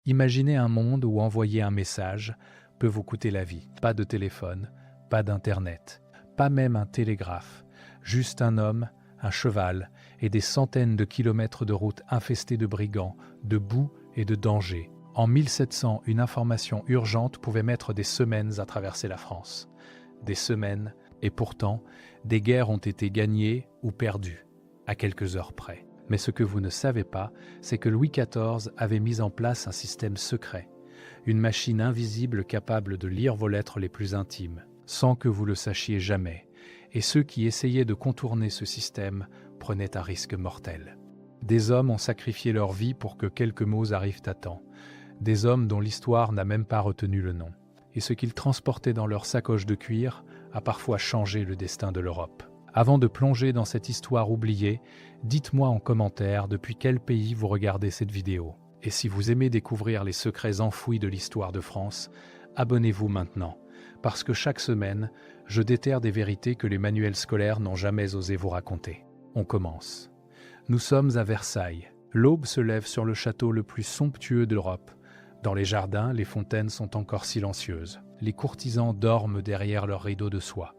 Imaginez un monde où envoyer un message peut vous coûter la vie. Pas de téléphone, pas d'internet, pas même un télégraphe, juste un homme, un cheval et des centaines de kilomètres de routes infestées de brigands, de boue et de dangers. En 1700, une information urgente pouvait mettre des semaines à traverser la France. Des semaines, et pourtant, des guerres ont été gagnées ou perdues, à quelques heures près. Mais ce que vous ne savez pas, c'est que Louis XIV avait mis en place un système secret, une machine invisible capable de lire vos lettres les plus intimes, sans que vous le sachiez jamais. Et ceux qui essayaient de contourner ce système prenaient un risque mortel. Des hommes ont sacrifié leur vie pour que quelques mots arrivent à temps. Des hommes dont l'histoire n'a même pas retenu le nom. Et ce qu'ils transportaient dans leur sacoche de cuir a parfois changé le destin de l'Europe. Avant de plonger dans cette histoire oubliée, dites-moi en commentaire depuis quel pays vous regardez cette vidéo. Et si vous aimez découvrir les secrets enfouis de l'histoire de France, abonnez-vous maintenant, parce que chaque semaine, je déterre des vérités que les manuels scolaires n'ont jamais osé vous raconter. On commence. Nous sommes à Versailles. L'aube se lève sur le château le plus somptueux d'Europe. Dans les jardins, les fontaines sont encore silencieuses. Les courtisans dorment derrière leurs rideaux de soie.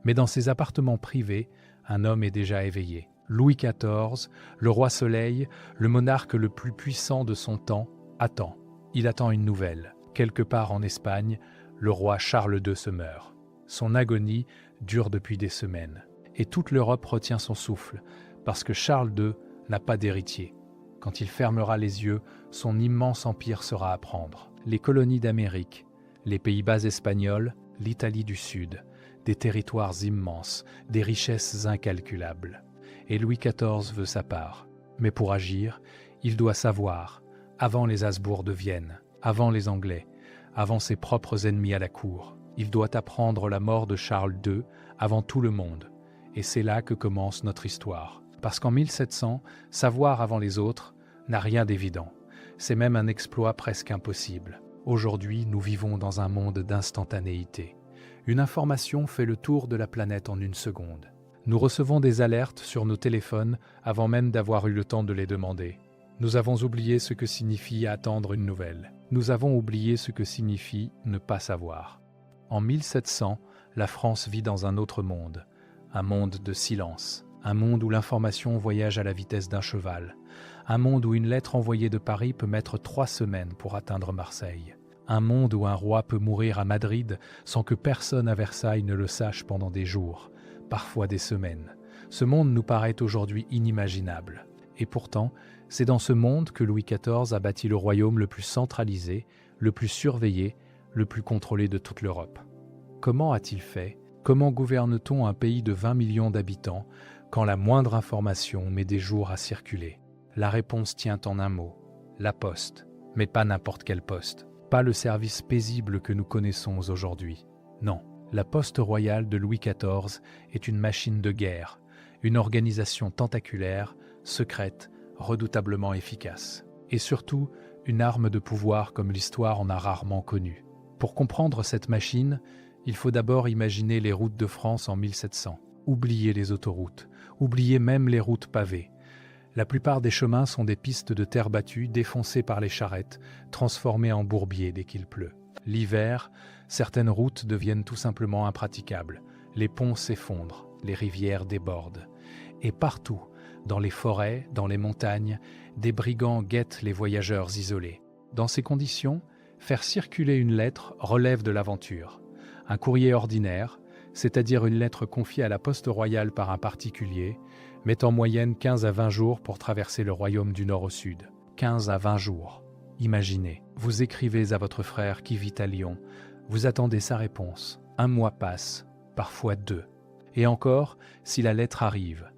Mais dans ses appartements privés, un homme est déjà éveillé. Louis XIV, le roi Soleil, le monarque le plus puissant de son temps, attend. Il attend une nouvelle. Quelque part en Espagne, le roi Charles II se meurt. Son agonie dure depuis des semaines. Et toute l'Europe retient son souffle, parce que Charles II n'a pas d'héritier. Quand il fermera les yeux, son immense empire sera à prendre. Les colonies d'Amérique, les Pays-Bas espagnols, l'Italie du Sud, des territoires immenses, des richesses incalculables. Et Louis XIV veut sa part. Mais pour agir, il doit savoir, avant les Habsbourg de Vienne, avant les Anglais, avant ses propres ennemis à la cour, il doit apprendre la mort de Charles II avant tout le monde. Et c'est là que commence notre histoire. Parce qu'en 1700, savoir avant les autres n'a rien d'évident. C'est même un exploit presque impossible. Aujourd'hui, nous vivons dans un monde d'instantanéité. Une information fait le tour de la planète en une seconde. Nous recevons des alertes sur nos téléphones avant même d'avoir eu le temps de les demander. Nous avons oublié ce que signifie attendre une nouvelle. Nous avons oublié ce que signifie ne pas savoir. En 1700, la France vit dans un autre monde, un monde de silence. Un monde où l'information voyage à la vitesse d'un cheval. Un monde où une lettre envoyée de Paris peut mettre 3 semaines pour atteindre Marseille. Un monde où un roi peut mourir à Madrid sans que personne à Versailles ne le sache pendant des jours, parfois des semaines. Ce monde nous paraît aujourd'hui inimaginable. Et pourtant, c'est dans ce monde que Louis XIV a bâti le royaume le plus centralisé, le plus surveillé, le plus contrôlé de toute l'Europe. Comment a-t-il fait ? Comment gouverne-t-on un pays de 20 millions d'habitants quand la moindre information met des jours à circuler? La réponse tient en un mot, la poste. Mais pas n'importe quelle poste. Pas le service paisible que nous connaissons aujourd'hui. Non, la poste royale de Louis XIV est une machine de guerre, une organisation tentaculaire, secrète, redoutablement efficace. Et surtout, une arme de pouvoir comme l'histoire en a rarement connue. Pour comprendre cette machine, il faut d'abord imaginer les routes de France en 1700. Oubliez les autoroutes, oubliez même les routes pavées. La plupart des chemins sont des pistes de terre battue défoncées par les charrettes, transformées en bourbiers dès qu'il pleut. L'hiver, certaines routes deviennent tout simplement impraticables. Les ponts s'effondrent, les rivières débordent. Et partout, dans les forêts, dans les montagnes, des brigands guettent les voyageurs isolés. Dans ces conditions, faire circuler une lettre relève de l'aventure. Un courrier ordinaire, c'est-à-dire une lettre confiée à la poste royale par un particulier, met en moyenne 15 à 20 jours pour traverser le royaume du nord au sud. 15 à 20 jours. Imaginez, vous écrivez à votre frère qui vit à Lyon, vous attendez sa réponse. 1 mois passe, parfois 2. Et encore, si la lettre arrive,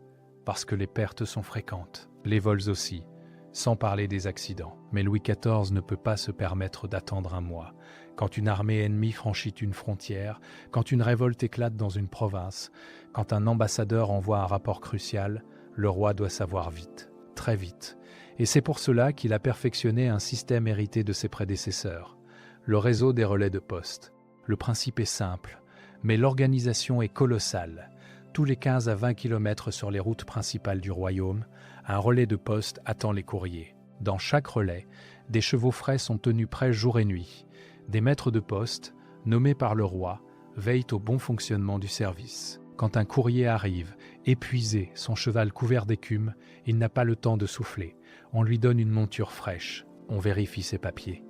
parce que les pertes sont fréquentes, les vols aussi, sans parler des accidents. Mais Louis XIV ne peut pas se permettre d'attendre 1 mois. Quand une armée ennemie franchit une frontière, quand une révolte éclate dans une province, quand un ambassadeur envoie un rapport crucial, le roi doit savoir vite, très vite. Et c'est pour cela qu'il a perfectionné un système hérité de ses prédécesseurs, le réseau des relais de poste. Le principe est simple, mais l'organisation est colossale. Tous les 15 à 20 km sur les routes principales du royaume, un relais de poste attend les courriers. Dans chaque relais, Des chevaux frais sont tenus prêts jour et nuit. Des maîtres de poste, nommés par le roi, veillent au bon fonctionnement du service. Quand un courrier arrive, épuisé, son cheval couvert d'écume, il n'a pas le temps de souffler. On lui donne une monture fraîche, on vérifie ses papiers,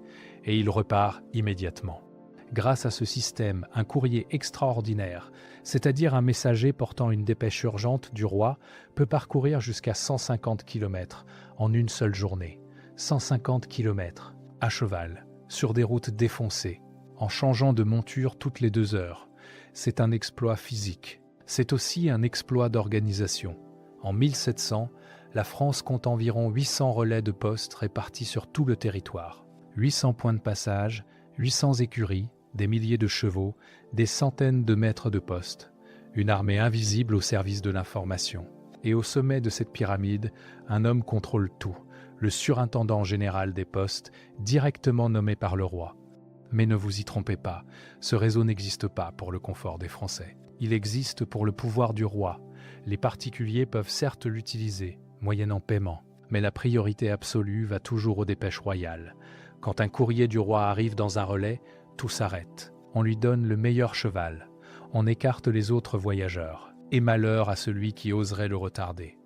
et il repart immédiatement. Grâce à ce système, un courrier extraordinaire, c'est-à-dire un messager portant une dépêche urgente du roi, peut parcourir jusqu'à 150 km en une seule journée. 150 km, à cheval, sur des routes défoncées, en changeant de monture toutes les 2 heures. C'est un exploit physique. C'est aussi un exploit d'organisation. En 1700, la France compte environ 800 relais de poste répartis sur tout le territoire. 800 points de passage, 800 écuries, des milliers de chevaux, des centaines de maîtres de poste. Une armée invisible au service de l'information. Et au sommet de cette pyramide, un homme contrôle tout, le surintendant général des postes, directement nommé par le roi. Mais ne vous y trompez pas, ce réseau n'existe pas pour le confort des Français. Il existe pour le pouvoir du roi. Les particuliers peuvent certes l'utiliser, moyennant paiement, mais la priorité absolue va toujours aux dépêches royales. Quand un courrier du roi arrive dans un relais, tout s'arrête. On lui donne le meilleur cheval. On écarte les autres voyageurs. Et malheur à celui qui oserait le retarder.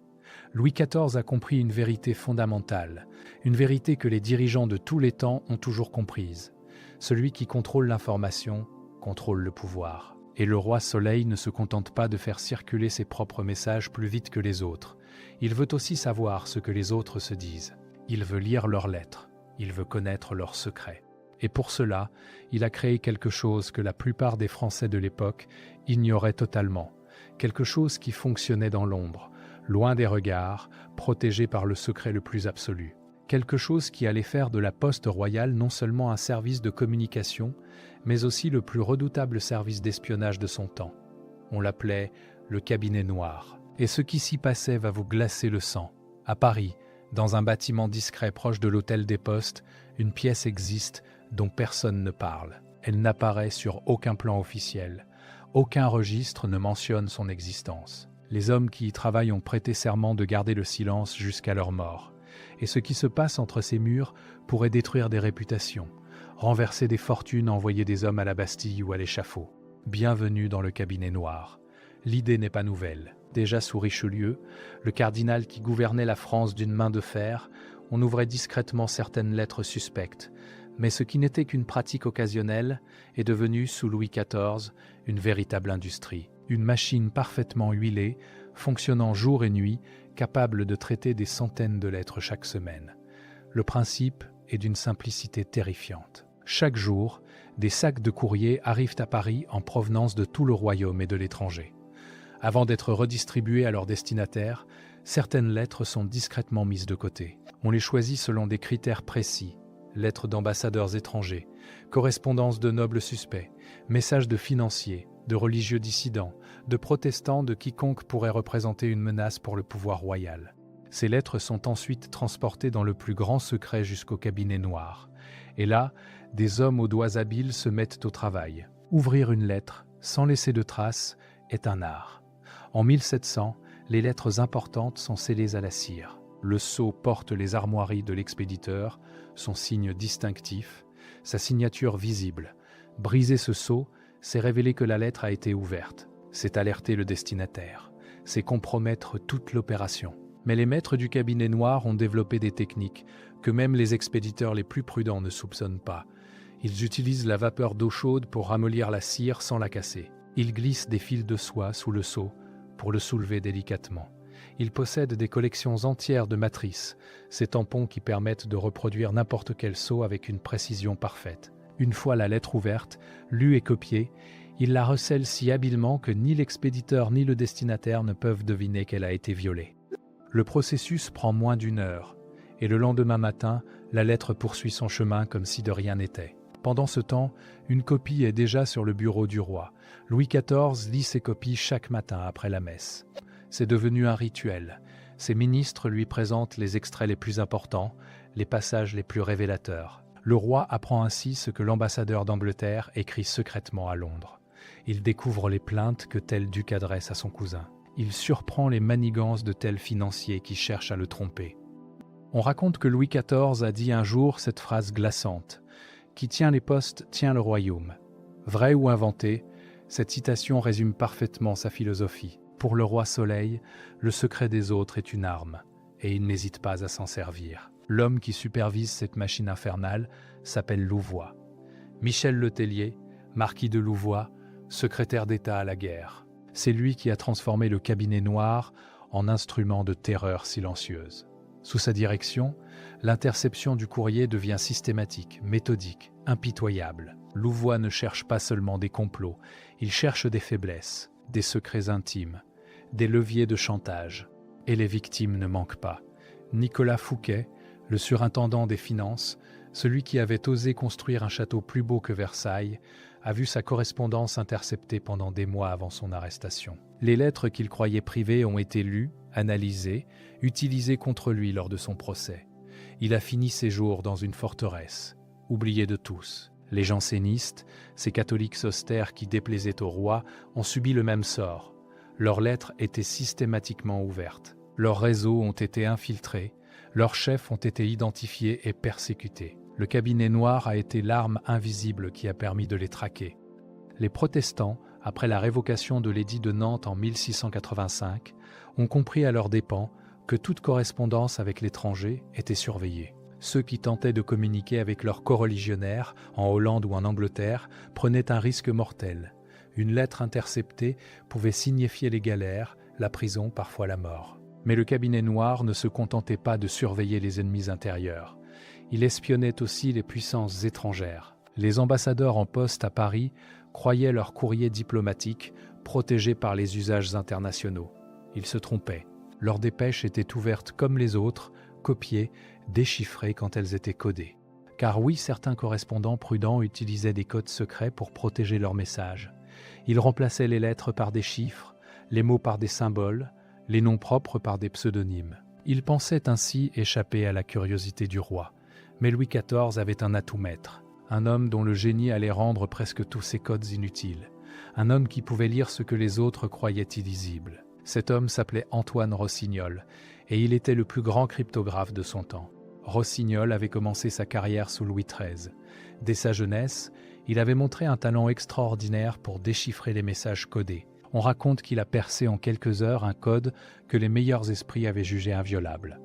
Louis XIV a compris une vérité fondamentale, une vérité que les dirigeants de tous les temps ont toujours comprise. Celui qui contrôle l'information contrôle le pouvoir. Et le roi Soleil ne se contente pas de faire circuler ses propres messages plus vite que les autres. Il veut aussi savoir ce que les autres se disent. Il veut lire leurs lettres. Il veut connaître leurs secrets. Et pour cela, il a créé quelque chose que la plupart des Français de l'époque ignoraient totalement. Quelque chose qui fonctionnait dans l'ombre, loin des regards, protégé par le secret le plus absolu. Quelque chose qui allait faire de la poste royale non seulement un service de communication, mais aussi le plus redoutable service d'espionnage de son temps. On l'appelait le cabinet noir. Et ce qui s'y passait va vous glacer le sang. À Paris, dans un bâtiment discret proche de l'hôtel des Postes, une pièce existe dont personne ne parle. Elle n'apparaît sur aucun plan officiel. Aucun registre ne mentionne son existence. Les hommes qui y travaillent ont prêté serment de garder le silence jusqu'à leur mort. Et ce qui se passe entre ces murs pourrait détruire des réputations, renverser des fortunes, envoyer des hommes à la Bastille ou à l'échafaud. Bienvenue dans le cabinet noir. L'idée n'est pas nouvelle. Déjà sous Richelieu, le cardinal qui gouvernait la France d'une main de fer, on ouvrait discrètement certaines lettres suspectes. Mais ce qui n'était qu'une pratique occasionnelle est devenu, sous Louis XIV, une véritable industrie. Une machine parfaitement huilée, fonctionnant jour et nuit, capable de traiter des centaines de lettres chaque semaine. Le principe est d'une simplicité terrifiante. Chaque jour, des sacs de courrier arrivent à Paris en provenance de tout le royaume et de l'étranger. Avant d'être redistribuées à leurs destinataires, certaines lettres sont discrètement mises de côté. On les choisit selon des critères précis. Lettres d'ambassadeurs étrangers, correspondances de nobles suspects, messages de financiers, de religieux dissidents, de protestants, de quiconque pourrait représenter une menace pour le pouvoir royal. Ces lettres sont ensuite transportées dans le plus grand secret jusqu'au cabinet noir. Et là, des hommes aux doigts habiles se mettent au travail. Ouvrir une lettre, sans laisser de traces, est un art. En 1700, les lettres importantes sont scellées à la cire. Le sceau porte les armoiries de l'expéditeur, son signe distinctif, sa signature visible. Briser ce sceau, c'est révéler que la lettre a été ouverte. C'est alerter le destinataire. C'est compromettre toute l'opération. Mais les maîtres du cabinet noir ont développé des techniques que même les expéditeurs les plus prudents ne soupçonnent pas. Ils utilisent la vapeur d'eau chaude pour ramollir la cire sans la casser. Ils glissent des fils de soie sous le sceau pour le soulever délicatement. Ils possèdent des collections entières de matrices, ces tampons qui permettent de reproduire n'importe quel sceau avec une précision parfaite. Une fois la lettre ouverte, lue et copiée, ils la recèlent si habilement que ni l'expéditeur ni le destinataire ne peuvent deviner qu'elle a été violée. Le processus prend moins d'1 heure, et le lendemain matin, la lettre poursuit son chemin comme si de rien n'était. Pendant ce temps, une copie est déjà sur le bureau du roi. Louis XIV lit ses copies chaque matin après la messe. C'est devenu un rituel. Ses ministres lui présentent les extraits les plus importants, les passages les plus révélateurs. Le roi apprend ainsi ce que l'ambassadeur d'Angleterre écrit secrètement à Londres. Il découvre les plaintes que tel duc adresse à son cousin. Il surprend les manigances de tels financiers qui cherchent à le tromper. On raconte que Louis XIV a dit un jour cette phrase glaçante « Qui tient les postes tient le royaume ». Vrai ou inventé, cette citation résume parfaitement sa philosophie. Pour le roi Soleil, le secret des autres est une arme, et il n'hésite pas à s'en servir. L'homme qui supervise cette machine infernale s'appelle Louvois. Michel Letellier, marquis de Louvois, secrétaire d'État à la guerre. C'est lui qui a transformé le cabinet noir en instrument de terreur silencieuse. Sous sa direction, l'interception du courrier devient systématique, méthodique, impitoyable. Louvois ne cherche pas seulement des complots, il cherche des faiblesses, des secrets intimes, des leviers de chantage. Et les victimes ne manquent pas. Nicolas Fouquet, le surintendant des finances, celui qui avait osé construire un château plus beau que Versailles, a vu sa correspondance interceptée pendant des mois avant son arrestation. Les lettres qu'il croyait privées ont été lues, analysées, utilisées contre lui lors de son procès. Il a fini ses jours dans une forteresse, oublié de tous. Les jansénistes, ces catholiques austères qui déplaisaient au roi, ont subi le même sort. Leurs lettres étaient systématiquement ouvertes. Leurs réseaux ont été infiltrés, leurs chefs ont été identifiés et persécutés. Le cabinet noir a été l'arme invisible qui a permis de les traquer. Les protestants, après la révocation de l'édit de Nantes en 1685, ont compris à leurs dépens que toute correspondance avec l'étranger était surveillée. Ceux qui tentaient de communiquer avec leurs coreligionnaires, en Hollande ou en Angleterre, prenaient un risque mortel. Une lettre interceptée pouvait signifier les galères, la prison, parfois la mort. Mais le cabinet noir ne se contentait pas de surveiller les ennemis intérieurs. Il espionnait aussi les puissances étrangères. Les ambassadeurs en poste à Paris croyaient leurs courriers diplomatiques protégés par les usages internationaux. Ils se trompaient. Leurs dépêches étaient ouvertes comme les autres, copiées, déchiffrées quand elles étaient codées. Car oui, certains correspondants prudents utilisaient des codes secrets pour protéger leurs messages. Ils remplaçaient les lettres par des chiffres, les mots par des symboles, les noms propres par des pseudonymes. Ils pensaient ainsi échapper à la curiosité du roi. Mais Louis XIV avait un atout maître, un homme dont le génie allait rendre presque tous ses codes inutiles, un homme qui pouvait lire ce que les autres croyaient illisible. Cet homme s'appelait Antoine Rossignol, et il était le plus grand cryptographe de son temps. Rossignol avait commencé sa carrière sous Louis XIII. Dès sa jeunesse, il avait montré un talent extraordinaire pour déchiffrer les messages codés. On raconte qu'il a percé en quelques heures un code que les meilleurs esprits avaient jugé inviolable.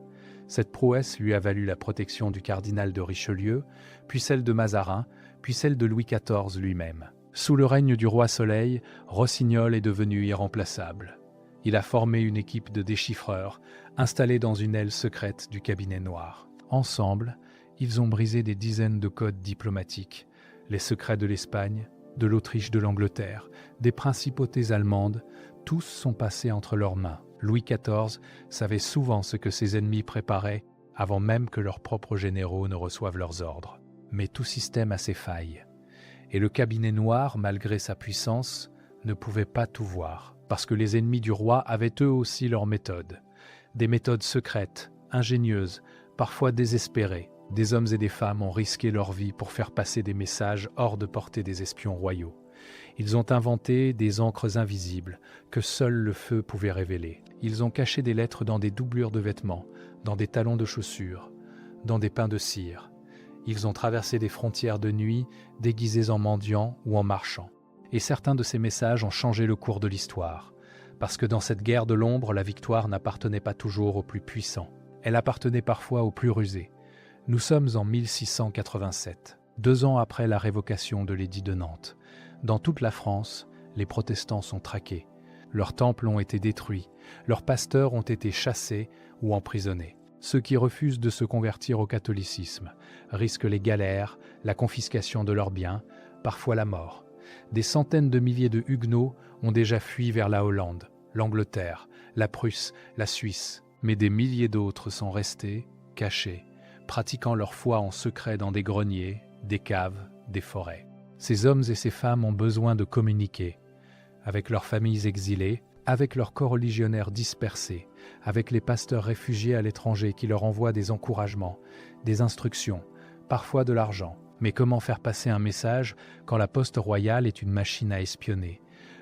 Cette prouesse lui a valu la protection du cardinal de Richelieu, puis celle de Mazarin, puis celle de Louis XIV lui-même. Sous le règne du roi Soleil, Rossignol est devenu irremplaçable. Il a formé une équipe de déchiffreurs, installés dans une aile secrète du cabinet noir. Ensemble, ils ont brisé des dizaines de codes diplomatiques, les secrets de l'Espagne, de l'Autriche, de l'Angleterre, des principautés allemandes, tous sont passés entre leurs mains. Louis XIV savait souvent ce que ses ennemis préparaient avant même que leurs propres généraux ne reçoivent leurs ordres. Mais tout système a ses failles. Et le cabinet noir, malgré sa puissance, ne pouvait pas tout voir, parce que les ennemis du roi avaient eux aussi leurs méthodes. Des méthodes secrètes, ingénieuses, parfois désespérées. Des hommes et des femmes ont risqué leur vie pour faire passer des messages hors de portée des espions royaux. Ils ont inventé des encres invisibles que seul le feu pouvait révéler. Ils ont caché des lettres dans des doublures de vêtements, dans des talons de chaussures, dans des pains de cire. Ils ont traversé des frontières de nuit, déguisés en mendiants ou en marchands. Et certains de ces messages ont changé le cours de l'histoire, parce que dans cette guerre de l'ombre, la victoire n'appartenait pas toujours aux plus puissants. Elle appartenait parfois aux plus rusés. Nous sommes en 1687, 2 ans après la révocation de l'édit de Nantes. Dans toute la France, les protestants sont traqués. Leurs temples ont été détruits, leurs pasteurs ont été chassés ou emprisonnés. Ceux qui refusent de se convertir au catholicisme risquent les galères, la confiscation de leurs biens, parfois la mort. Des centaines de milliers de Huguenots ont déjà fui vers la Hollande, l'Angleterre, la Prusse, la Suisse. Mais des milliers d'autres sont restés, cachés, pratiquant leur foi en secret dans des greniers, des caves, des forêts. Ces hommes et ces femmes ont besoin de communiquer avec leurs familles exilées, avec leurs coreligionnaires dispersés, avec les pasteurs réfugiés à l'étranger qui leur envoient des encouragements, des instructions, parfois de l'argent. Mais comment faire passer un message quand la poste royale est une machine à espionner?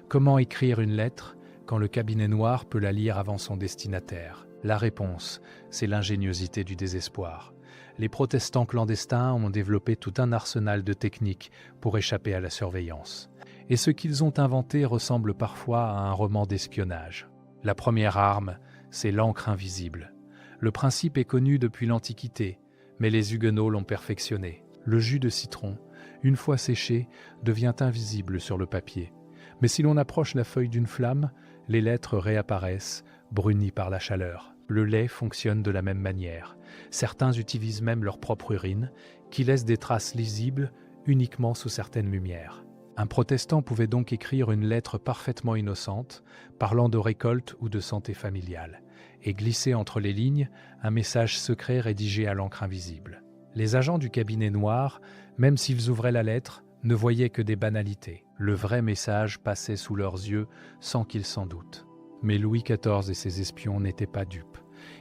Comment écrire une lettre quand le cabinet noir peut la lire avant son destinataire? La réponse, c'est l'ingéniosité du désespoir. Les protestants clandestins ont développé tout un arsenal de techniques pour échapper à la surveillance. Et ce qu'ils ont inventé ressemble parfois à un roman d'espionnage. La première arme, c'est l'encre invisible. Le principe est connu depuis l'Antiquité, mais les Huguenots l'ont perfectionné. Le jus de citron, une fois séché, devient invisible sur le papier. Mais si l'on approche la feuille d'une flamme, les lettres réapparaissent, brunies par la chaleur. Le lait fonctionne de la même manière. Certains utilisent même leur propre urine, qui laisse des traces lisibles uniquement sous certaines lumières. Un protestant pouvait donc écrire une lettre parfaitement innocente, parlant de récolte ou de santé familiale, et glisser entre les lignes un message secret rédigé à l'encre invisible. Les agents du cabinet noir, même s'ils ouvraient la lettre, ne voyaient que des banalités. Le vrai message passait sous leurs yeux sans qu'ils s'en doutent. Mais Louis XIV et ses espions n'étaient pas dupes.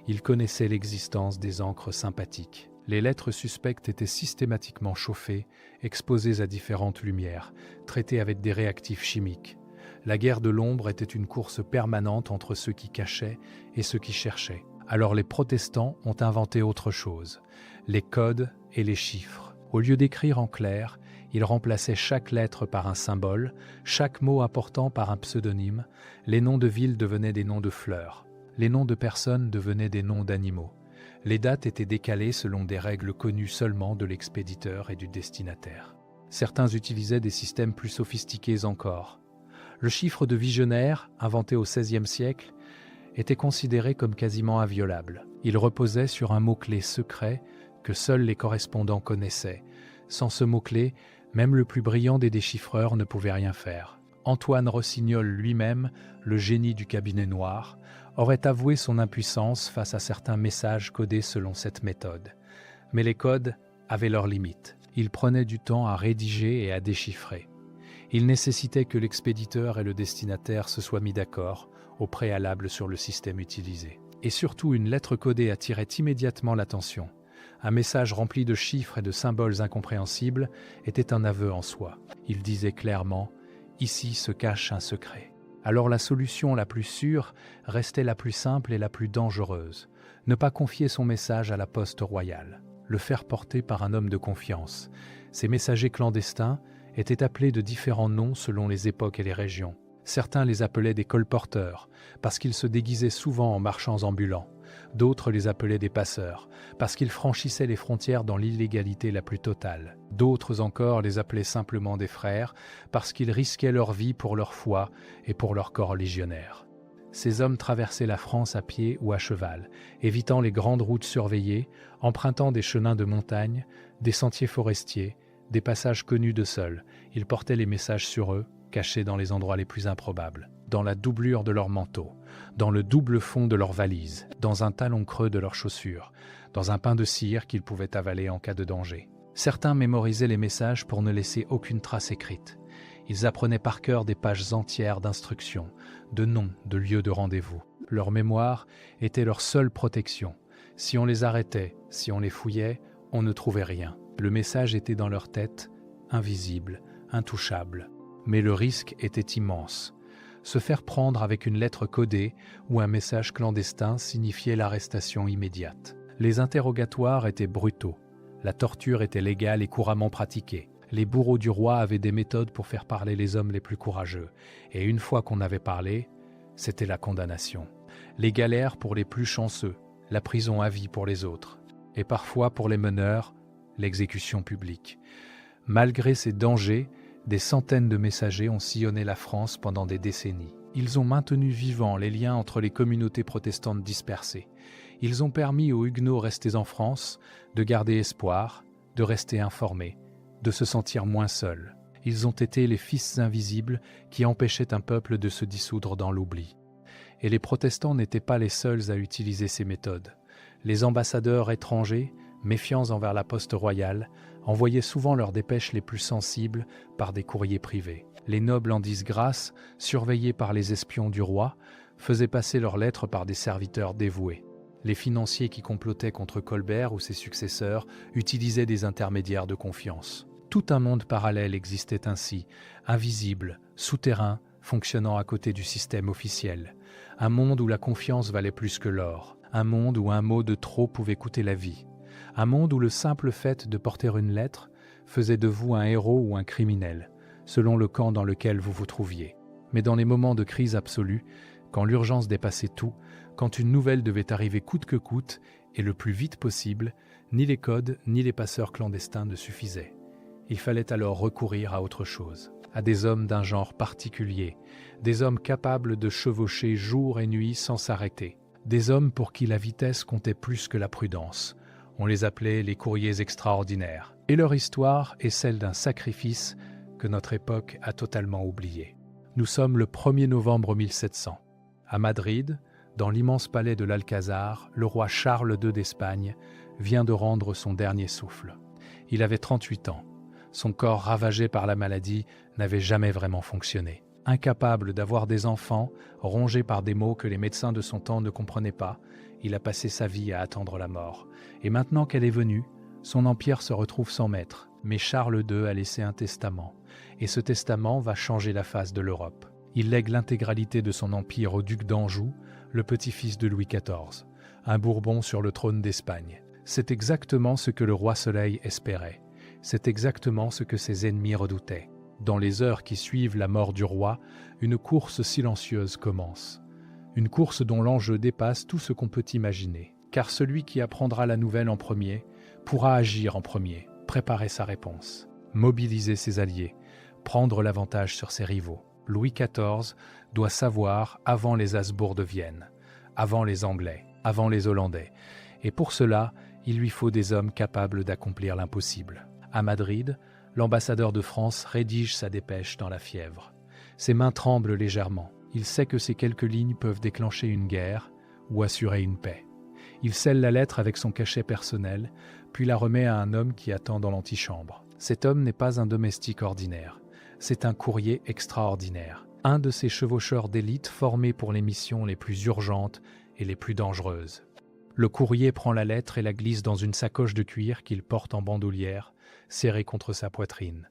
Ils connaissaient l'existence des encres sympathiques. Les lettres suspectes étaient systématiquement chauffées, exposées à différentes lumières, traitées avec des réactifs chimiques. La guerre de l'ombre était une course permanente entre ceux qui cachaient et ceux qui cherchaient. Alors les protestants ont inventé autre chose, les codes et les chiffres. Au lieu d'écrire en clair, ils remplaçaient chaque lettre par un symbole, chaque mot important par un pseudonyme. Les noms de villes devenaient des noms de fleurs. Les noms de personnes devenaient des noms d'animaux. Les dates étaient décalées selon des règles connues seulement de l'expéditeur et du destinataire. Certains utilisaient des systèmes plus sophistiqués encore. Le chiffre de visionnaire, inventé au XVIe siècle, était considéré comme quasiment inviolable. Il reposait sur un mot-clé secret que seuls les correspondants connaissaient. Sans ce mot-clé, même le plus brillant des déchiffreurs ne pouvait rien faire. Antoine Rossignol lui-même, le génie du cabinet noir, aurait avoué son impuissance face à certains messages codés selon cette méthode. Mais les codes avaient leurs limites. Ils prenaient du temps à rédiger et à déchiffrer. Ils nécessitaient que l'expéditeur et le destinataire se soient mis d'accord au préalable sur le système utilisé. Et surtout, une lettre codée attirait immédiatement l'attention. Un message rempli de chiffres et de symboles incompréhensibles était un aveu en soi. Il disait clairement « Ici se cache un secret ». Alors la solution la plus sûre restait la plus simple et la plus dangereuse. Ne pas confier son message à la poste royale. Le faire porter par un homme de confiance. Ces messagers clandestins étaient appelés de différents noms selon les époques et les régions. Certains les appelaient des colporteurs, parce qu'ils se déguisaient souvent en marchands ambulants. D'autres les appelaient des passeurs, parce qu'ils franchissaient les frontières dans l'illégalité la plus totale. D'autres encore les appelaient simplement des frères, parce qu'ils risquaient leur vie pour leur foi et pour leur corps légionnaire. Ces hommes traversaient la France à pied ou à cheval, évitant les grandes routes surveillées, empruntant des chemins de montagne, des sentiers forestiers, des passages connus de seuls. Ils portaient les messages sur eux, cachés dans les endroits les plus improbables, dans la doublure de leur manteau, dans le double fond de leur valise, dans un talon creux de leurs chaussures, dans un pain de cire qu'ils pouvaient avaler en cas de danger. Certains mémorisaient les messages pour ne laisser aucune trace écrite. Ils apprenaient par cœur des pages entières d'instructions, de noms, de lieux de rendez-vous. Leur mémoire était leur seule protection. Si on les arrêtait, si on les fouillait, on ne trouvait rien. Le message était dans leur tête, invisible, intouchable. Mais le risque était immense. Se faire prendre avec une lettre codée ou un message clandestin signifiait l'arrestation immédiate. Les interrogatoires étaient brutaux. La torture était légale et couramment pratiquée. Les bourreaux du roi avaient des méthodes pour faire parler les hommes les plus courageux. Et une fois qu'on avait parlé, c'était la condamnation. Les galères pour les plus chanceux, la prison à vie pour les autres. Et parfois pour les meneurs, l'exécution publique. Malgré ces dangers, des centaines de messagers ont sillonné la France pendant des décennies. Ils ont maintenu vivants les liens entre les communautés protestantes dispersées. Ils ont permis aux Huguenots restés en France de garder espoir, de rester informés, de se sentir moins seuls. Ils ont été les fils invisibles qui empêchaient un peuple de se dissoudre dans l'oubli. Et les protestants n'étaient pas les seuls à utiliser ces méthodes. Les ambassadeurs étrangers, méfiants envers la poste royale, envoyaient souvent leurs dépêches les plus sensibles par des courriers privés. Les nobles en disgrâce, surveillés par les espions du roi, faisaient passer leurs lettres par des serviteurs dévoués. Les financiers qui complotaient contre Colbert ou ses successeurs utilisaient des intermédiaires de confiance. Tout un monde parallèle existait ainsi, invisible, souterrain, fonctionnant à côté du système officiel. Un monde où la confiance valait plus que l'or. un monde où un mot de trop pouvait coûter la vie, un monde où le simple fait de porter une lettre faisait de vous un héros ou un criminel, selon le camp dans lequel vous vous trouviez. Mais dans les moments de crise absolue, quand l'urgence dépassait tout, quand une nouvelle devait arriver coûte que coûte et le plus vite possible, ni les codes ni les passeurs clandestins ne suffisaient. Il fallait alors recourir à autre chose, à des hommes d'un genre particulier, des hommes capables de chevaucher jour et nuit sans s'arrêter, des hommes pour qui la vitesse comptait plus que la prudence. On les appelait les courriers extraordinaires. Et leur histoire est celle d'un sacrifice que notre époque a totalement oublié. Nous sommes le 1er novembre 1700. À Madrid, dans l'immense palais de l'Alcazar, le roi Charles II d'Espagne vient de rendre son dernier souffle. Il avait 38 ans. Son corps ravagé par la maladie n'avait jamais vraiment fonctionné. Incapable d'avoir des enfants, rongé par des maux que les médecins de son temps ne comprenaient pas, il a passé sa vie à attendre la mort. Et maintenant qu'elle est venue, son empire se retrouve sans maître. Mais Charles II a laissé un testament. Et ce testament va changer la face de l'Europe. Il lègue l'intégralité de son empire au duc d'Anjou, le petit-fils de Louis XIV, un Bourbon sur le trône d'Espagne. C'est exactement ce que le roi Soleil espérait. C'est exactement ce que ses ennemis redoutaient. Dans les heures qui suivent la mort du roi, une course silencieuse commence. Une course dont l'enjeu dépasse tout ce qu'on peut imaginer. Car celui qui apprendra la nouvelle en premier pourra agir en premier, préparer sa réponse, mobiliser ses alliés, prendre l'avantage sur ses rivaux. Louis XIV doit savoir avant les Habsbourg de Vienne, avant les Anglais, avant les Hollandais. Et pour cela, il lui faut des hommes capables d'accomplir l'impossible. À Madrid, l'ambassadeur de France rédige sa dépêche dans la fièvre. Ses mains tremblent légèrement. Il sait que ces quelques lignes peuvent déclencher une guerre ou assurer une paix. Il scelle la lettre avec son cachet personnel, puis la remet à un homme qui attend dans l'antichambre. Cet homme n'est pas un domestique ordinaire. C'est un courrier extraordinaire. Un de ces chevaucheurs d'élite formés pour les missions les plus urgentes et les plus dangereuses. Le courrier prend la lettre et la glisse dans une sacoche de cuir qu'il porte en bandoulière, serrée contre sa poitrine.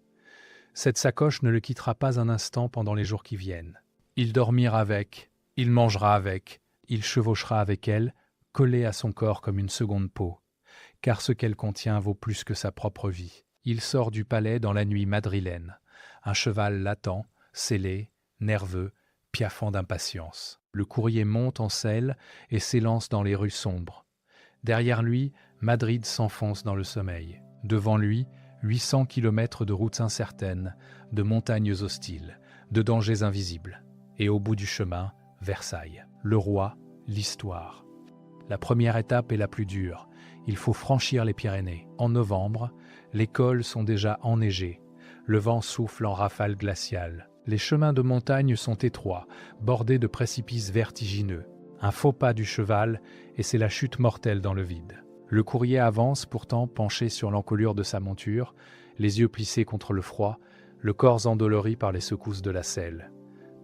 Cette sacoche ne le quittera pas un instant pendant les jours qui viennent. Il dormira avec, il mangera avec, il chevauchera avec elle, collée à son corps comme une seconde peau, car ce qu'elle contient vaut plus que sa propre vie. Il sort du palais dans la nuit madrilène, un cheval latent, scellé, nerveux, piaffant d'impatience. Le courrier monte en selle et s'élance dans les rues sombres. Derrière lui, Madrid s'enfonce dans le sommeil. Devant lui, 800 kilomètres de routes incertaines, de montagnes hostiles, de dangers invisibles. Et au bout du chemin, Versailles. Le roi, l'histoire. La première étape est la plus dure. Il faut franchir les Pyrénées. En novembre, les cols sont déjà enneigés. Le vent souffle en rafales glaciales. Les chemins de montagne sont étroits, bordés de précipices vertigineux. Un faux pas du cheval et c'est la chute mortelle dans le vide. Le courrier avance pourtant penché sur l'encolure de sa monture, les yeux plissés contre le froid, le corps endolori par les secousses de la selle.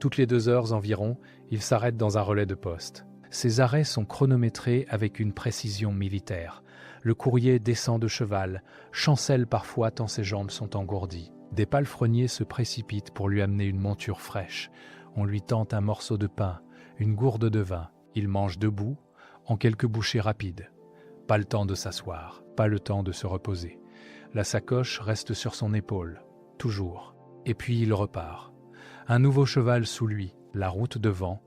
Toutes les 2 heures environ, il s'arrête dans un relais de poste. Ces arrêts sont chronométrés avec une précision militaire. Le courrier descend de cheval, chancelle parfois tant ses jambes sont engourdies. Des palefreniers se précipitent pour lui amener une monture fraîche. On lui tend un morceau de pain, une gourde de vin. Il mange debout, en quelques bouchées rapides. Pas le temps de s'asseoir, pas le temps de se reposer. La sacoche reste sur son épaule, toujours. Et puis il repart. Un nouveau cheval sous lui, la route devant,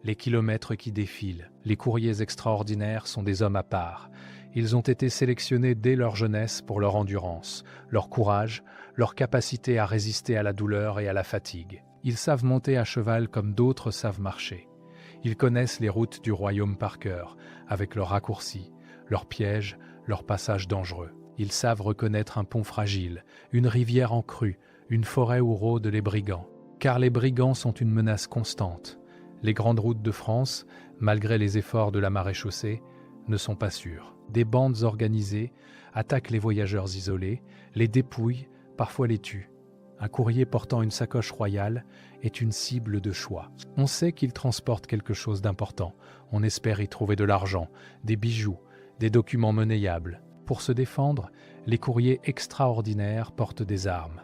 les kilomètres qui défilent. Les courriers extraordinaires sont des hommes à part. Ils ont été sélectionnés dès leur jeunesse pour leur endurance, leur courage, leur capacité à résister à la douleur et à la fatigue. Ils savent monter à cheval comme d'autres savent marcher. Ils connaissent les routes du royaume par cœur, avec leurs raccourcis, leurs pièges, leurs passages dangereux. Ils savent reconnaître un pont fragile, une rivière en crue, une forêt où rôdent les brigands. Car les brigands sont une menace constante. Les grandes routes de France, malgré les efforts de la maréchaussée, ne sont pas sûres. Des bandes organisées attaquent les voyageurs isolés, les dépouillent, parfois les tuent. Un courrier portant une sacoche royale est une cible de choix. On sait qu'il transporte quelque chose d'important. On espère y trouver de l'argent, des bijoux, des documents monnayables. Pour se défendre, les courriers extraordinaires portent des armes.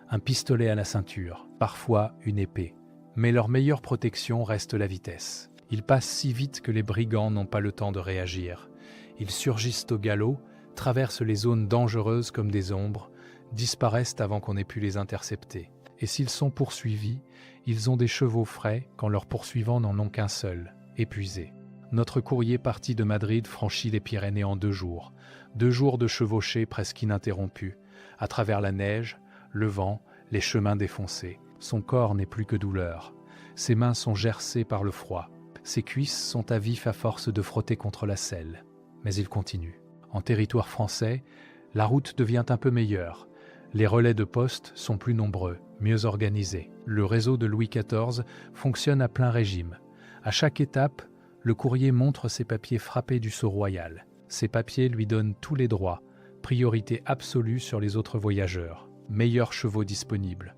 Un pistolet à la ceinture, parfois une épée. Mais leur meilleure protection reste la vitesse. Ils passent si vite que les brigands n'ont pas le temps de réagir. Ils surgissent au galop, traversent les zones dangereuses comme des ombres, disparaissent avant qu'on ait pu les intercepter. Et s'ils sont poursuivis, ils ont des chevaux frais quand leurs poursuivants n'en ont qu'un seul, épuisés. Notre courrier parti de Madrid franchit les Pyrénées en 2 jours. 2 jours de chevauchée presque ininterrompus, à travers la neige, le vent, les chemins défoncés. Son corps n'est plus que douleur. Ses mains sont gercées par le froid. Ses cuisses sont à vif à force de frotter contre la selle. Mais il continue. En territoire français, la route devient un peu meilleure. Les relais de poste sont plus nombreux, mieux organisés. Le réseau de Louis XIV fonctionne à plein régime. À chaque étape, le courrier montre ses papiers frappés du sceau royal. Ces papiers lui donnent tous les droits, priorité absolue sur les autres voyageurs, meilleurs chevaux disponibles,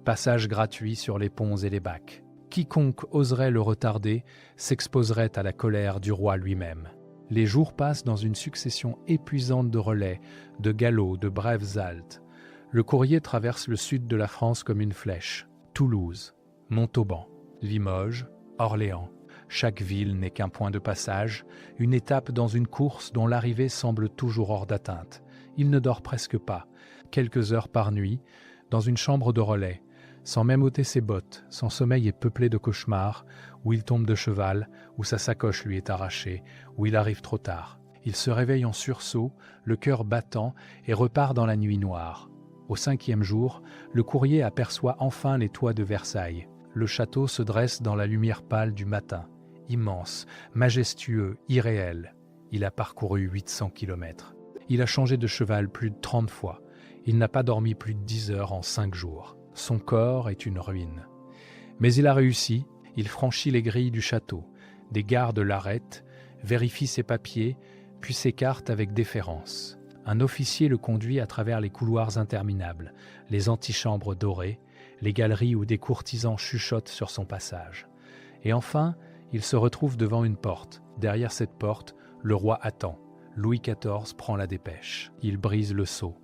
passage gratuit sur les ponts et les bacs. Quiconque oserait le retarder s'exposerait à la colère du roi lui-même. Les jours passent dans une succession épuisante de relais, de galops, de brèves haltes. Le courrier traverse le sud de la France comme une flèche. Toulouse, Montauban, Limoges, Orléans. Chaque ville n'est qu'un point de passage, une étape dans une course dont l'arrivée semble toujours hors d'atteinte. Il ne dort presque pas, quelques heures par nuit, dans une chambre de relais, sans même ôter ses bottes. Son sommeil est peuplé de cauchemars, où il tombe de cheval, où sa sacoche lui est arrachée, où il arrive trop tard. Il se réveille en sursaut, le cœur battant, et repart dans la nuit noire. Au 5e jour, le courrier aperçoit enfin les toits de Versailles. Le château se dresse dans la lumière pâle du matin. Immense, majestueux, irréel. Il a parcouru 800 kilomètres. Il a changé de cheval plus de 30 fois. Il n'a pas dormi plus de 10 heures en 5 jours. Son corps est une ruine. Mais il a réussi. Il franchit les grilles du château. Des gardes l'arrêtent, vérifient ses papiers, puis s'écartent avec déférence. Un officier le conduit à travers les couloirs interminables, les antichambres dorées, les galeries où des courtisans chuchotent sur son passage. Et enfin, il se retrouve devant une porte. Derrière cette porte, le roi attend. Louis XIV prend la dépêche. Il brise le sceau.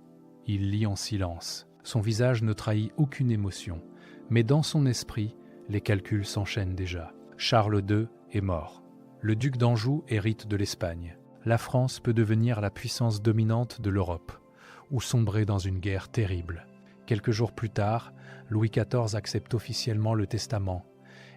Il lit en silence. Son visage ne trahit aucune émotion. Mais dans son esprit, les calculs s'enchaînent déjà. Charles II est mort. Le duc d'Anjou hérite de l'Espagne. La France peut devenir la puissance dominante de l'Europe, ou sombrer dans une guerre terrible. Quelques jours plus tard, Louis XIV accepte officiellement le testament.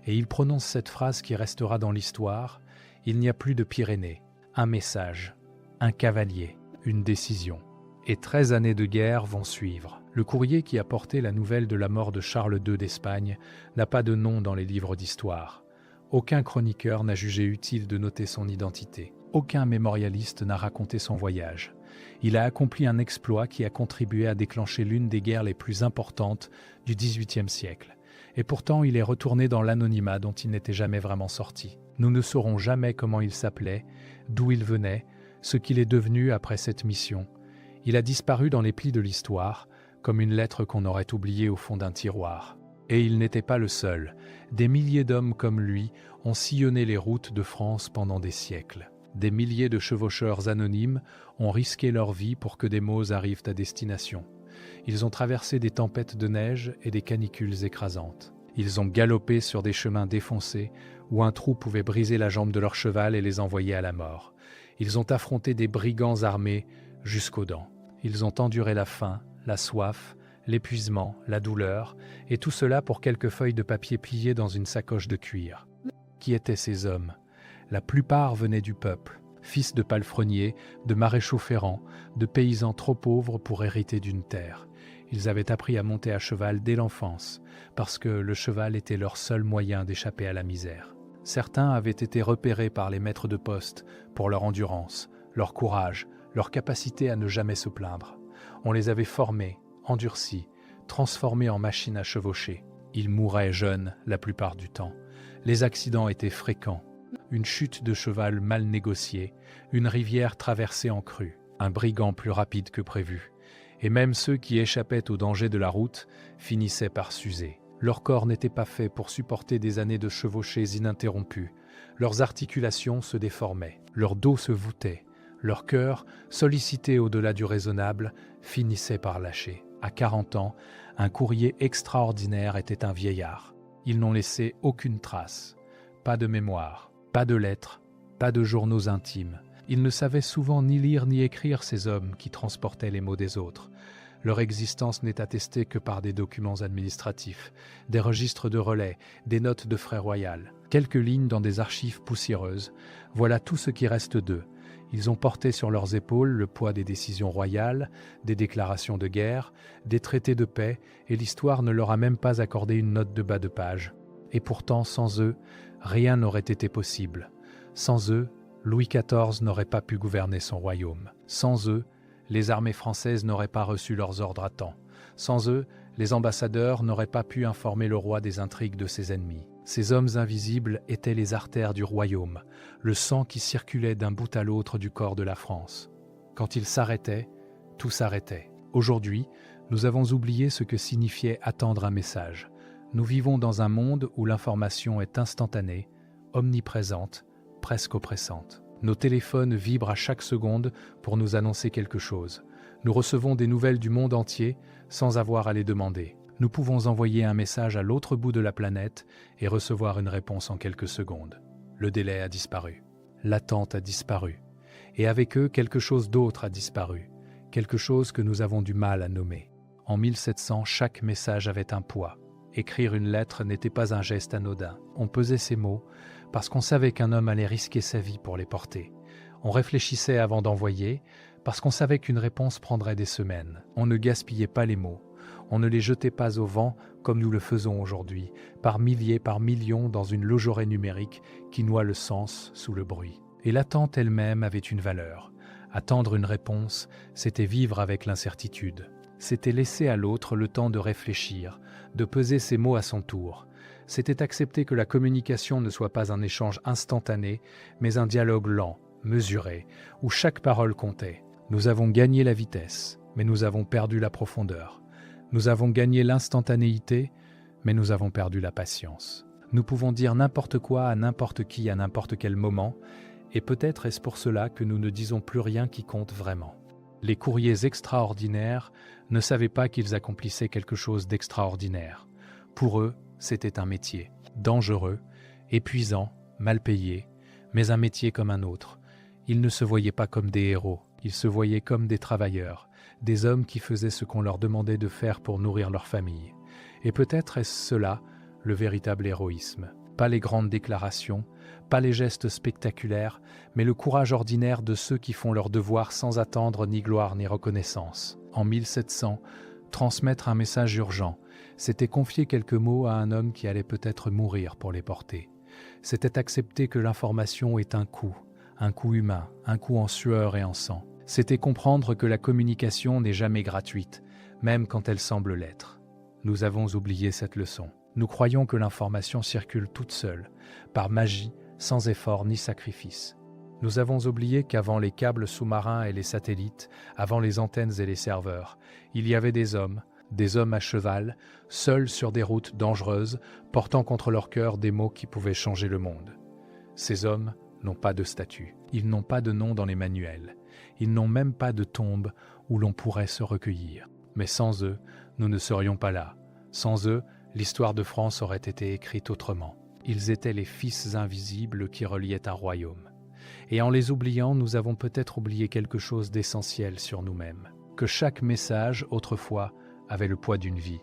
Et il prononce cette phrase qui restera dans l'histoire: « Il n'y a plus de Pyrénées. Un message, un cavalier, une décision. » Et 13 années de guerre vont suivre. Le courrier qui a porté la nouvelle de la mort de Charles II d'Espagne n'a pas de nom dans les livres d'histoire. Aucun chroniqueur n'a jugé utile de noter son identité. Aucun mémorialiste n'a raconté son voyage. Il a accompli un exploit qui a contribué à déclencher l'une des guerres les plus importantes du XVIIIe siècle. Et pourtant, il est retourné dans l'anonymat dont il n'était jamais vraiment sorti. Nous ne saurons jamais comment il s'appelait, d'où il venait, ce qu'il est devenu après cette mission. Il a disparu dans les plis de l'histoire, comme une lettre qu'on aurait oubliée au fond d'un tiroir. Et il n'était pas le seul. Des milliers d'hommes comme lui ont sillonné les routes de France pendant des siècles. Des milliers de chevaucheurs anonymes ont risqué leur vie pour que des mots arrivent à destination. Ils ont traversé des tempêtes de neige et des canicules écrasantes. Ils ont galopé sur des chemins défoncés où un trou pouvait briser la jambe de leur cheval et les envoyer à la mort. Ils ont affronté des brigands armés jusqu'aux dents. Ils ont enduré la faim, la soif, l'épuisement, la douleur, et tout cela pour quelques feuilles de papier pliées dans une sacoche de cuir. Qui étaient ces hommes ? La plupart venaient du peuple, fils de palefreniers, de maréchaux ferrants, de paysans trop pauvres pour hériter d'une terre. Ils avaient appris à monter à cheval dès l'enfance, parce que le cheval était leur seul moyen d'échapper à la misère. Certains avaient été repérés par les maîtres de poste pour leur endurance, leur courage, leur capacité à ne jamais se plaindre. On les avait formés, endurcis, transformés en machines à chevaucher. Ils mouraient jeunes la plupart du temps. Les accidents étaient fréquents. Une chute de cheval mal négociée, une rivière traversée en crue, un brigand plus rapide que prévu. Et même ceux qui échappaient aux dangers de la route finissaient par s'user. Leur corps n'était pas fait pour supporter des années de chevauchées ininterrompues. Leurs articulations se déformaient, leur dos se voûtait. Leur cœur, sollicité au-delà du raisonnable, finissait par lâcher. À 40 ans, un courrier extraordinaire était un vieillard. Ils n'ont laissé aucune trace, pas de mémoire, Pas de lettres, pas de journaux intimes. Ils ne savaient souvent ni lire ni écrire, ces hommes qui transportaient les mots des autres. Leur existence n'est attestée que par des documents administratifs, des registres de relais, des notes de frais royales. Quelques lignes dans des archives poussiéreuses, voilà tout ce qui reste d'eux. Ils ont porté sur leurs épaules le poids des décisions royales, des déclarations de guerre, des traités de paix, et l'histoire ne leur a même pas accordé une note de bas de page. Et pourtant, sans eux, rien n'aurait été possible. Sans eux, Louis XIV n'aurait pas pu gouverner son royaume. Sans eux, les armées françaises n'auraient pas reçu leurs ordres à temps. Sans eux, les ambassadeurs n'auraient pas pu informer le roi des intrigues de ses ennemis. Ces hommes invisibles étaient les artères du royaume, le sang qui circulait d'un bout à l'autre du corps de la France. Quand ils s'arrêtaient, tout s'arrêtait. Aujourd'hui, nous avons oublié ce que signifiait attendre un message. Nous vivons dans un monde où l'information est instantanée, omniprésente, presque oppressante. Nos téléphones vibrent à chaque seconde pour nous annoncer quelque chose. Nous recevons des nouvelles du monde entier sans avoir à les demander. Nous pouvons envoyer un message à l'autre bout de la planète et recevoir une réponse en quelques secondes. Le délai a disparu. L'attente a disparu. Et avec eux, quelque chose d'autre a disparu. Quelque chose que nous avons du mal à nommer. En 1700, chaque message avait un poids. Écrire une lettre n'était pas un geste anodin. On pesait ses mots parce qu'on savait qu'un homme allait risquer sa vie pour les porter. On réfléchissait avant d'envoyer parce qu'on savait qu'une réponse prendrait des semaines. On ne gaspillait pas les mots. On ne les jetait pas au vent comme nous le faisons aujourd'hui, par milliers, par millions dans une logorrhée numérique qui noie le sens sous le bruit. Et l'attente elle-même avait une valeur. Attendre une réponse, c'était vivre avec l'incertitude. C'était laisser à l'autre le temps de réfléchir, de peser ses mots à son tour. C'était accepter que la communication ne soit pas un échange instantané, mais un dialogue lent, mesuré, où chaque parole comptait. Nous avons gagné la vitesse, mais nous avons perdu la profondeur. Nous avons gagné l'instantanéité, mais nous avons perdu la patience. Nous pouvons dire n'importe quoi à n'importe qui à n'importe quel moment, et peut-être est-ce pour cela que nous ne disons plus rien qui compte vraiment. Les courriers extraordinaires ne savaient pas qu'ils accomplissaient quelque chose d'extraordinaire. Pour eux, c'était un métier, dangereux, épuisant, mal payé, mais un métier comme un autre. Ils ne se voyaient pas comme des héros, ils se voyaient comme des travailleurs, des hommes qui faisaient ce qu'on leur demandait de faire pour nourrir leur famille. Et peut-être est-ce cela, le véritable héroïsme. Pas les grandes déclarations, pas les gestes spectaculaires, mais le courage ordinaire de ceux qui font leur devoir sans attendre ni gloire ni reconnaissance. En 1700, transmettre un message urgent, c'était confier quelques mots à un homme qui allait peut-être mourir pour les porter. C'était accepter que l'information est un coût humain, un coût en sueur et en sang. C'était comprendre que la communication n'est jamais gratuite, même quand elle semble l'être. Nous avons oublié cette leçon. Nous croyons que l'information circule toute seule, par magie, sans effort ni sacrifice. Nous avons oublié qu'avant les câbles sous-marins et les satellites, avant les antennes et les serveurs, il y avait des hommes à cheval, seuls sur des routes dangereuses, portant contre leur cœur des mots qui pouvaient changer le monde. Ces hommes n'ont pas de statut, ils n'ont pas de nom dans les manuels, ils n'ont même pas de tombe où l'on pourrait se recueillir. Mais sans eux, nous ne serions pas là. Sans eux, l'histoire de France aurait été écrite autrement. Ils étaient les fils invisibles qui reliaient un royaume. Et en les oubliant, nous avons peut-être oublié quelque chose d'essentiel sur nous-mêmes. Que chaque message, autrefois, avait le poids d'une vie.